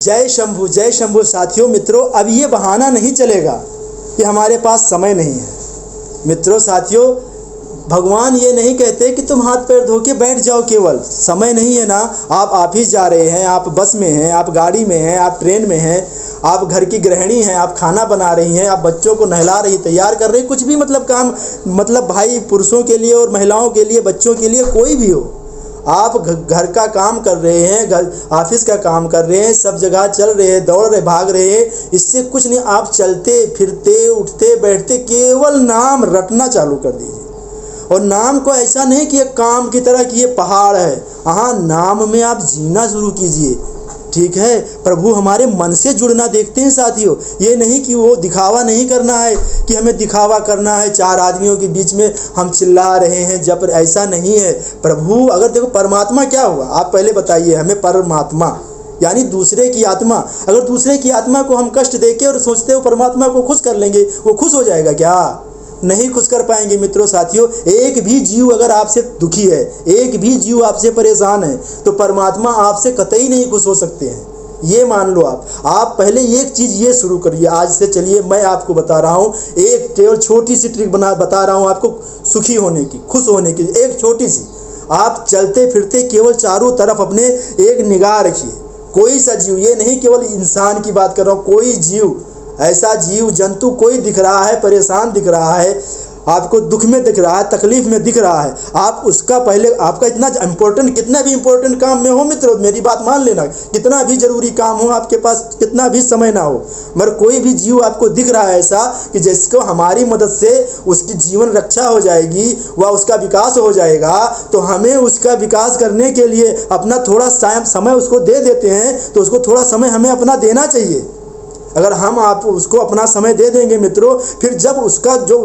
जय शंभु साथियों मित्रों। अब ये बहाना नहीं चलेगा कि हमारे पास समय नहीं है। मित्रों साथियों, भगवान ये नहीं कहते कि तुम हाथ पैर धो के बैठ जाओ, केवल समय नहीं है ना। आप ऑफिस जा रहे हैं, आप बस में हैं, आप गाड़ी में हैं, आप ट्रेन में हैं, आप घर की गृहिणी हैं, आप खाना बना रही हैं, आप बच्चों को नहला रही, तैयार कर रही, कुछ भी मतलब काम, मतलब भाई पुरुषों के लिए और महिलाओं के लिए, बच्चों के लिए, कोई भी हो, आप घर का काम कर रहे हैं, घर ऑफिस का काम कर रहे हैं, सब जगह चल रहे हैं, दौड़ रहे, भाग रहे हैं, इससे कुछ नहीं। आप चलते फिरते उठते बैठते केवल नाम रटना चालू कर दीजिए। और नाम को ऐसा नहीं कि एक काम की तरह कि ये पहाड़ है, हाँ, नाम में आप जीना शुरू कीजिए। ठीक है, प्रभु हमारे मन से जुड़ना देखते हैं साथियों। ये नहीं कि वो दिखावा नहीं करना है कि हमें दिखावा करना है, चार आदमियों के बीच में हम चिल्ला रहे हैं जब, ऐसा नहीं है। प्रभु, अगर देखो परमात्मा क्या हुआ, आप पहले बताइए हमें। परमात्मा यानी दूसरे की आत्मा। अगर दूसरे की आत्मा को हम कष्ट देके और सोचते हो परमात्मा को खुश कर लेंगे, वो खुश हो जाएगा क्या? नहीं खुश कर पाएंगे। मित्रों साथियों, एक भी जीव अगर आपसे दुखी है, एक भी जीव आपसे परेशान है, तो परमात्मा आपसे कतई नहीं खुश हो सकते हैं। ये मान लो आप पहले एक चीज़ ये शुरू करिए आज से। चलिए मैं आपको बता रहा हूँ, एक केवल छोटी सी ट्रिक बता रहा हूँ आपको सुखी होने की, खुश होने की, एक छोटी सी। आप चलते फिरते केवल चारों तरफ अपने एक निगाह रखिए। कोई सा जीव, ये नहीं केवल इंसान की बात कर रहा हूँ, कोई जीव, ऐसा जीव जंतु कोई दिख रहा है, परेशान दिख रहा है, आपको दुख में दिख रहा है, तकलीफ में दिख रहा है, आप उसका पहले, आपका इतना इम्पोर्टेंट, कितना भी इम्पोर्टेंट काम में हो मित्रों, मेरी बात मान लेना, कितना भी जरूरी काम हो आपके पास, कितना भी समय ना हो, मगर कोई भी जीव आपको दिख रहा है ऐसा कि जिसको हमारी मदद से उसकी जीवन रक्षा हो जाएगी, वह उसका विकास हो जाएगा, तो हमें उसका विकास करने के लिए अपना थोड़ा समय उसको दे देते हैं, तो उसको थोड़ा समय हमें अपना देना चाहिए। अगर हम आप उसको अपना समय दे देंगे मित्रों, फिर जब उसका जो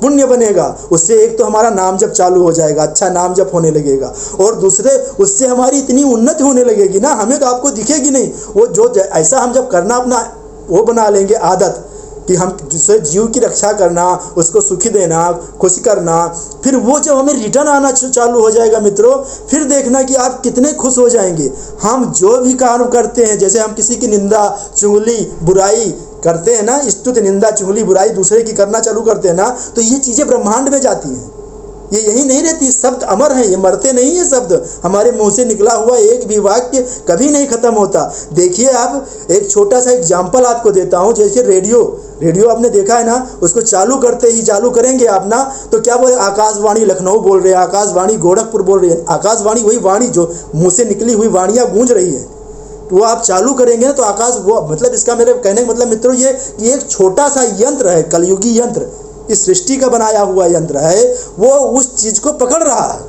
पुण्य बनेगा, उससे एक तो हमारा नाम जप चालू हो जाएगा, अच्छा नाम जप होने लगेगा, और दूसरे उससे हमारी इतनी उन्नति होने लगेगी ना, हमें तो आपको दिखेगी नहीं। वो जो ऐसा हम जब करना अपना वो बना लेंगे आदत कि हम दूसरे जीव की रक्षा करना, उसको सुखी देना, खुश करना, फिर वो जब हमें रिटर्न आना चालू हो जाएगा मित्रों, फिर देखना कि आप कितने खुश हो जाएंगे। हम जो भी काम करते हैं, जैसे हम किसी की निंदा चुगली बुराई करते हैं ना, स्तुति निंदा चुगली बुराई दूसरे की करना चालू करते हैं ना, तो ये चीज़ें ब्रह्मांड में जाती हैं। ये यही नहीं रहती, शब्द अमर है, ये मरते नहीं है शब्द। हमारे मुंह से निकला हुआ एक भी वाक्य कभी नहीं खत्म होता। देखिए, आप एक छोटा सा एग्जाम्पल आपको देता हूँ। जैसे रेडियो आपने देखा है ना, उसको चालू करते ही, चालू करेंगे आप ना, तो क्या बोले, आकाशवाणी लखनऊ बोल रहे हैं, आकाशवाणी गोरखपुर बोल रही है, आकाशवाणी वही वाणी जो मुँह से निकली हुई वाणियाँ गूंज रही है, तो वो आप चालू करेंगे ना, तो आकाश, वो मतलब इसका मेरे कहने का मतलब मित्रों ये एक छोटा सा यंत्र है, कलयुगी यंत्र, इस सृष्टि का बनाया हुआ यंत्र है, वो उस चीज़ को पकड़ रहा है।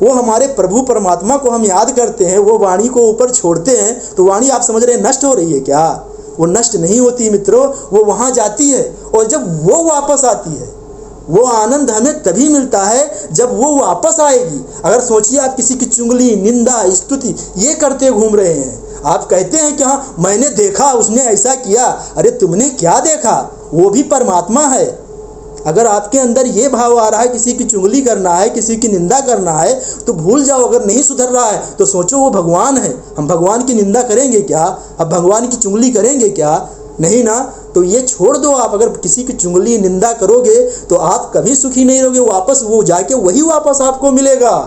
वो हमारे प्रभु परमात्मा को हम याद करते हैं, वो वाणी को ऊपर छोड़ते हैं, तो वाणी आप समझ रहे हैं नष्ट हो रही है क्या? वो नष्ट नहीं होती मित्रों, वो वहाँ जाती है, और जब वो वापस आती है, वो आनंद हमें तभी मिलता है जब वो वापस आएगी। अगर सोचिए, आप किसी की चुगली निंदा स्तुति ये करते घूम रहे हैं, आप कहते हैं कि हाँ मैंने देखा, उसने ऐसा किया, अरे तुमने क्या देखा, वो भी परमात्मा है। अगर आपके अंदर ये भाव आ रहा है किसी की चुगली करना है, किसी की निंदा करना है, तो भूल जाओ। अगर नहीं सुधर रहा है तो सोचो वो भगवान है, हम भगवान की निंदा करेंगे क्या? अब भगवान की चुगली करेंगे क्या? नहीं ना। तो ये छोड़ दो। आप अगर किसी की चुगली निंदा करोगे तो आप कभी सुखी नहीं रहोगे, वापस वो जाके वही वापस आपको मिलेगा।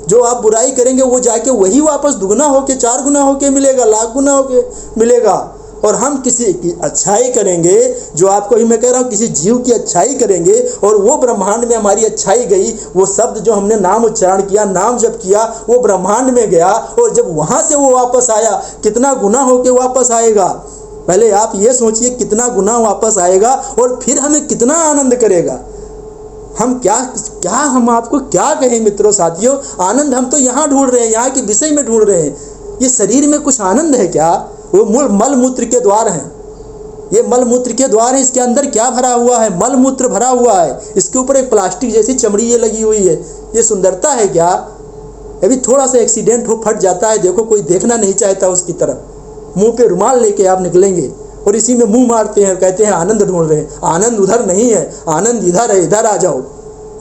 जो आप बुराई करेंगे वो जाके वही वापस दुगना होके, 4 गुना होके मिलेगा, लाख गुना होके मिलेगा। और हम किसी की अच्छाई करेंगे, जो आपको ही मैं कह रहा हूँ, किसी जीव की अच्छाई करेंगे, और वो ब्रह्मांड में हमारी अच्छाई गई, वो शब्द जो हमने नाम उच्चारण किया, नाम जप किया, वो ब्रह्मांड में गया, और जब वहाँ से वो वापस आया, कितना गुना होके वापस आएगा। पहले आप ये सोचिए, कितना गुना वापस आएगा, और फिर हमें कितना आनंद करेगा। हम हम आपको क्या कहें मित्रों साथियों, आनंद हम तो यहाँ ढूंढ रहे हैं, यहाँ के विषय में ढूंढ रहे हैं। ये शरीर में कुछ आनंद है क्या? वो मल मूत्र के द्वार हैं, ये मल मूत्र के द्वार है। इसके अंदर क्या भरा हुआ है? मल मूत्र भरा हुआ है। इसके ऊपर एक प्लास्टिक जैसी चमड़ी ये लगी हुई है, ये सुंदरता है क्या? अभी थोड़ा सा एक्सीडेंट हो, फट जाता है, देखो कोई देखना नहीं चाहता उसकी तरफ, मुंह पे रुमाल लेके आप निकलेंगे और इसी में मुंह मारते हैं, कहते हैं आनंद ढूंढ रहे हैं। आनंद उधर नहीं है, आनंद इधर है, इधर आ जाओ।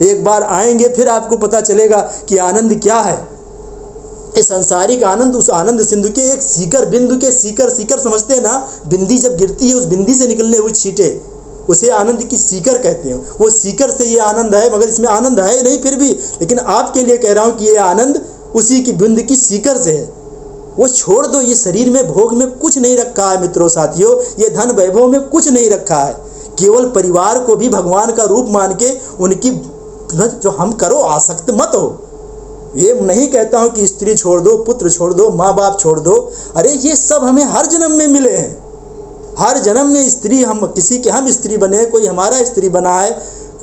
एक बार आएंगे फिर आपको पता चलेगा कि आनंद क्या है। ये सांसारिक आनंद उस आनंद सिंधु के एक सीकर बिंदु के सीकर समझते हैं ना, बिंदी जब गिरती है उस बिंदी से निकलने हुई छींटे, उसे आनंद की सीकर कहते हैं। वो सीकर से ये आनंद है, मगर इसमें आनंद है नहीं फिर भी, लेकिन आपके लिए कह रहा हूँ कि ये आनंद उसी की बिंद की सीकर से है। वो छोड़ दो, ये शरीर में भोग में कुछ नहीं रखा है मित्रों साथियों, ये धन वैभव में कुछ नहीं रखा है। केवल परिवार को भी भगवान का रूप मान के उनकी जो हम करो, आसक्त मत हो। ये नहीं कहता हूँ कि स्त्री छोड़ दो, पुत्र छोड़ दो, माँ बाप छोड़ दो, अरे ये सब हमें हर जन्म में मिले हैं। हर जन्म में स्त्री, हम किसी के हम स्त्री बने हैं, कोई हमारा स्त्री बना है,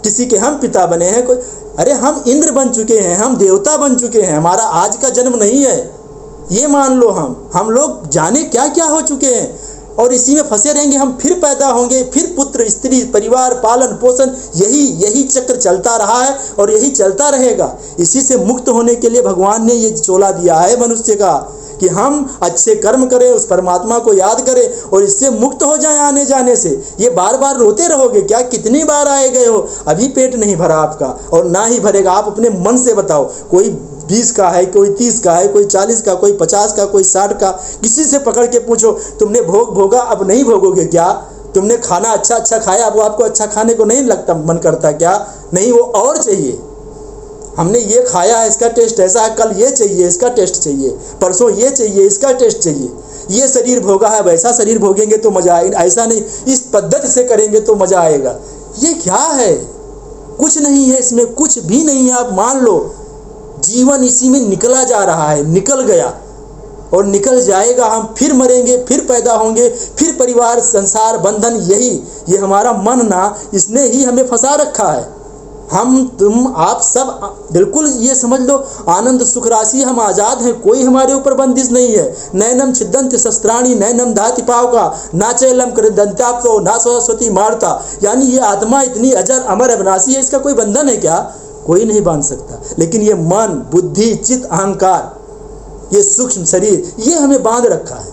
किसी के हम पिता बने हैं, कोई, अरे हम इंद्र बन चुके हैं, हम देवता बन चुके हैं, हमारा आज का जन्म नहीं है, ये मान लो। हम लोग जाने क्या क्या हो चुके हैं और इसी में फंसे रहेंगे। हम फिर पैदा होंगे, फिर पुत्र स्त्री परिवार पालन पोषण, यही चक्र चलता रहा है और यही चलता रहेगा। इसी से मुक्त होने के लिए भगवान ने ये चोला दिया है मनुष्य का कि हम अच्छे कर्म करें, उस परमात्मा को याद करें और इससे मुक्त हो जाए आने जाने से। ये बार बार रोते रहोगे क्या? कितनी बार आए गए हो, अभी पेट नहीं भरा आपका और ना ही भरेगा। आप अपने मन से बताओ, कोई 20 का है, कोई 30 का है, कोई 40 का, कोई 50 का, कोई 60 का, किसी से पकड़ के पूछो तुमने भोग भोगा, अब नहीं भोगोगे क्या? तुमने खाना अच्छा खाया, अब आपको अच्छा खाने को नहीं लगता, मन करता क्या? नहीं, वो और चाहिए। हमने ये खाया है, इसका टेस्ट ऐसा है, कल ये चाहिए, इसका टेस्ट चाहिए, परसों ये चाहिए, इसका टेस्ट चाहिए। ये शरीर भोगा है, वैसा शरीर भोगेंगे तो मजा आएगा, ऐसा नहीं, इस पद्धति से करेंगे तो मजा आएगा। ये क्या है? कुछ नहीं है इसमें, कुछ भी नहीं है। आप मान लो जीवन इसी में निकला जा रहा है, निकल गया और निकल जाएगा। हम फिर मरेंगे, फिर पैदा होंगे, फिर परिवार संसार बंधन, ये हमारा मन ना, इसने ही हमें फंसा रखा है। हम तुम आप सब बिल्कुल ये समझ लो, आनंद सुख राशि, हम आज़ाद हैं, कोई हमारे ऊपर बंदिश नहीं है। नैनम छिदंत शस्त्राणी नैनम दाति पावका ना चैलम कृदंत्याप्तो ना सरस्वती मारता। यानी ये आत्मा इतनी अजर अमर अविनाशी है, इसका कोई बंधन है क्या? कोई नहीं बांध सकता। लेकिन ये मन बुद्धि चित्त अहंकार, ये सूक्ष्म शरीर, ये हमें बांध रखा है।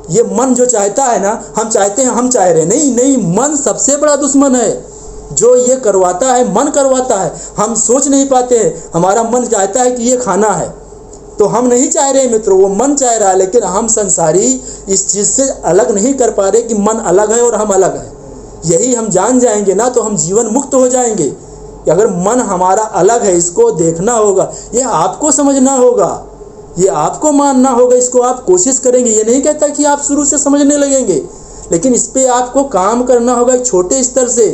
ये मन जो चाहता है ना, हम चाहते हैं, हम चाह रहे, नहीं, मन सबसे बड़ा दुश्मन है। जो ये करवाता है, मन करवाता है। हम सोच नहीं पाते हैं, हमारा मन चाहता है कि ये खाना है तो हम नहीं चाह रहे मित्रों, वो मन चाह रहा है। लेकिन हम संसारी इस चीज़ से अलग नहीं कर पा रहे कि मन अलग है और हम अलग हैं। यही हम जान जाएंगे ना तो हम जीवन मुक्त हो जाएंगे। कि अगर मन हमारा अलग है, इसको देखना होगा, ये आपको समझना होगा, ये आपको मानना होगा, इसको आप कोशिश करेंगे। ये नहीं कहता कि आप शुरू से समझने लगेंगे, लेकिन इस पर आपको काम करना होगा एक छोटे स्तर से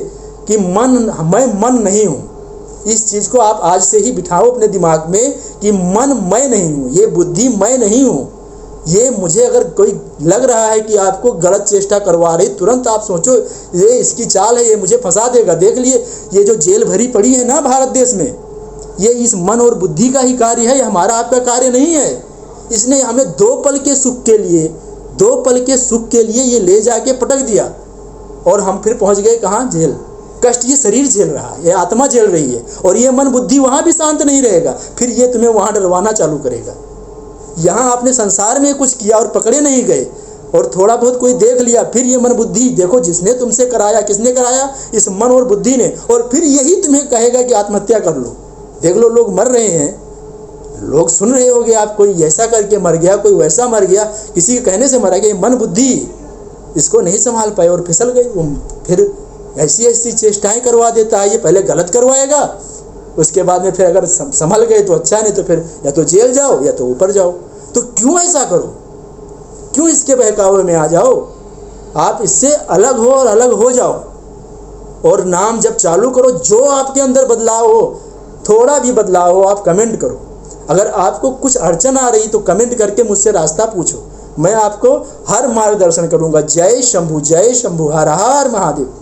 कि मैं मन नहीं हूँ। इस चीज़ को आप आज से ही बिठाओ अपने दिमाग में कि मन मैं नहीं हूँ, ये बुद्धि मैं नहीं हूँ। ये मुझे अगर कोई लग रहा है कि आपको गलत चेष्टा करवा रही, तुरंत आप सोचो ये इसकी चाल है, ये मुझे फंसा देगा। देख लिए ये जो जेल भरी पड़ी है ना भारत देश में, ये इस मन और बुद्धि का ही कार्य है, हमारा आपका कार्य नहीं है। इसने हमें 2 पल के सुख के लिए ये ले जाके पटक दिया और हम फिर पहुँच गए कहाँ? जेल। कष्ट ये शरीर झेल रहा है, ये आत्मा झेल रही है और ये मन बुद्धि वहाँ भी शांत नहीं रहेगा, फिर ये तुम्हें वहाँ डरवाना चालू करेगा। यहाँ आपने संसार में कुछ किया और पकड़े नहीं गए और थोड़ा बहुत कोई देख लिया, फिर ये मन बुद्धि, देखो जिसने तुमसे कराया, किसने कराया? इस मन और बुद्धि ने। और फिर यही तुम्हें कहेगा कि आत्महत्या कर लो। देख लो लोग मर रहे हैं, लोग सुन रहे होगे आप, कोई ऐसा करके मर गया, कोई वैसा मर गया, किसी के कहने से मरा गया। मन बुद्धि इसको नहीं संभाल पाए और फिसल गई। वो फिर ऐसी चेष्टाएं करवा देता है। ये पहले गलत करवाएगा, उसके बाद में फिर अगर संभल गए तो अच्छा, नहीं तो फिर या तो जेल जाओ या तो ऊपर जाओ। तो क्यों ऐसा करो? क्यों इसके बहकावे में आ जाओ? आप इससे अलग हो और अलग हो जाओ और नाम जब चालू करो। जो आपके अंदर बदलाव हो, थोड़ा भी बदलाव हो, आप कमेंट करो। अगर आपको कुछ अड़चन आ रही तो कमेंट करके मुझसे रास्ता पूछो, मैं आपको हर मार्गदर्शन करूंगा। जय शंभू, हर हर महादेव।